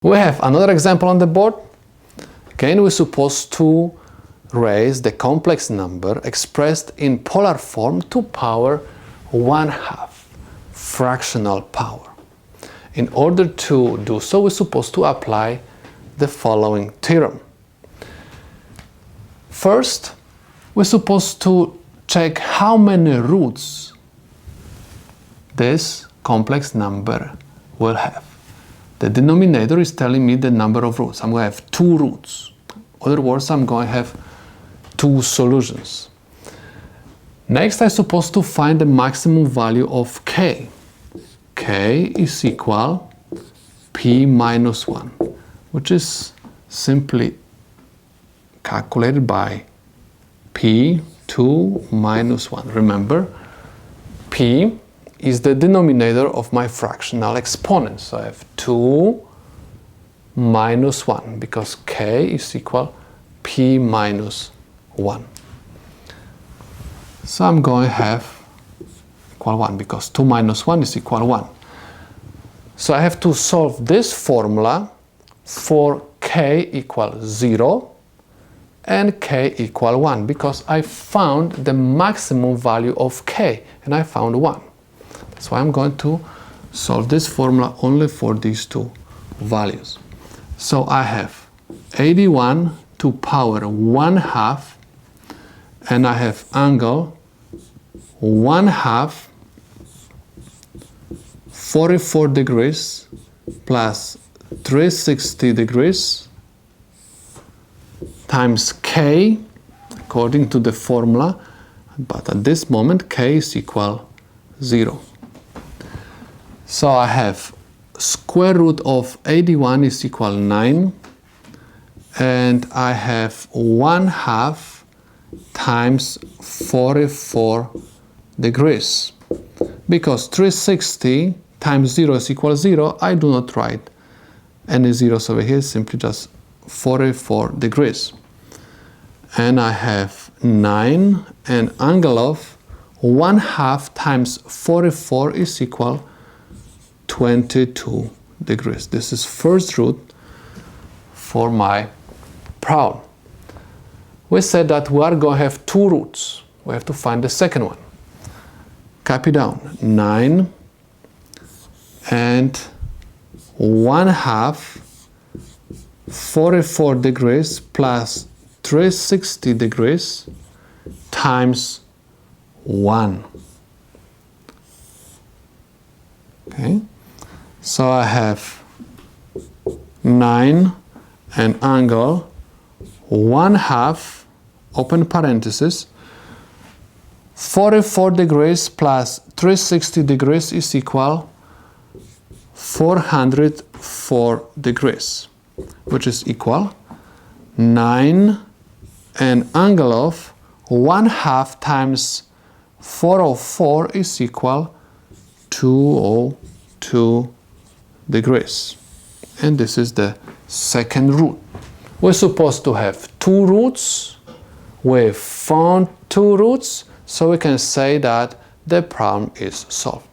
We have another example on the board. Again, we're supposed to raise the complex number expressed in polar form to power 1/2, fractional power. In order to do so, we're supposed to apply the following theorem. First, we're supposed to check how many roots this complex number will have. The denominator is telling me the number of roots. I'm going to have 2 roots. In other words, I'm going to have 2 solutions. Next, I'm supposed to find the maximum value of k. K is equal p minus 1, which is simply calculated by p 2 minus 1. Remember, p is the denominator of my fractional exponent. So I have 2 minus 1 because k is equal p minus 1. So I'm going to have equal 1 because 2 minus 1 is equal 1. So I have to solve this formula for k equal 0 and k equal 1 because I found the maximum value of k and I found 1. So I'm going to solve this formula only for these 2 values. So I have 81 to power 1/2 and I have angle 1/2 44 degrees plus 360 degrees times k according to the formula, but at this moment k is equal 0. So I have square root of 81 is equal 9 and I have 1/2 times 44 degrees. Because 360 times 0 is equal 0, I do not write any zeros over here, simply just 44 degrees. And I have 9 and angle of 1/2 times 44 is equal 22 degrees. This is first root for my problem. We said that we are going to have 2 roots. We have to find the second one. Copy down 9 and 1/2 44 degrees plus 360 degrees times 1. Okay, so I have 9 and angle 1/2 open parenthesis 44 degrees plus 360 degrees is equal 404 degrees, which is equal 9 and angle of 1/2 times 404 is equal 202 degrees. And this is the second root. We're supposed to have 2 roots. We found 2 roots, so we can say that the problem is solved.